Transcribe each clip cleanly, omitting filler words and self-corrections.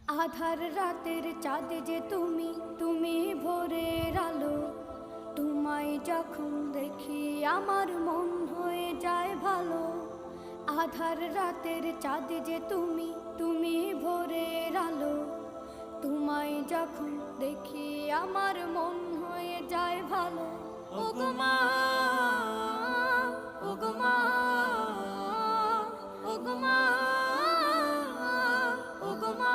আধার রাতের চাঁদ যে তুমি, তুমি ভোরের আলো। তোমায় যখন দেখি আমার মন হয়ে যায় ভালো। আধার রাতের চাঁদ যে তুমি, তুমি ভোরের আলো। তোমায় যখন দেখি আমার মন হয়ে যায় ভালো। ওগো মা, ওগো মা, ওগো মা, ওগো মা।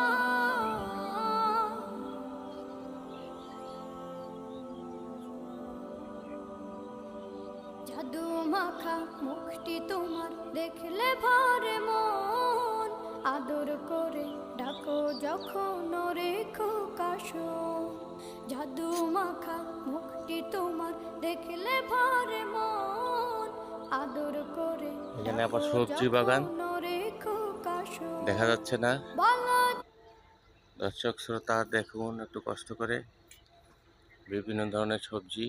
জাদু মাখা মুখটি তোমার দেখলে ভরে মন। আদর করে ডাকো যখন রেখো কাশো। জাদু মাখা মুখটি তোমার দেখলে ভরে মন। আদর করে এখানে আবার ডাকো সবজি বাগান যখন রেখো কাশো। দেখা যাচ্ছে না। বলো দর্শক শ্রোতা দেখুন একটু কষ্ট করে বিভিন্ন ধরনের সবজি।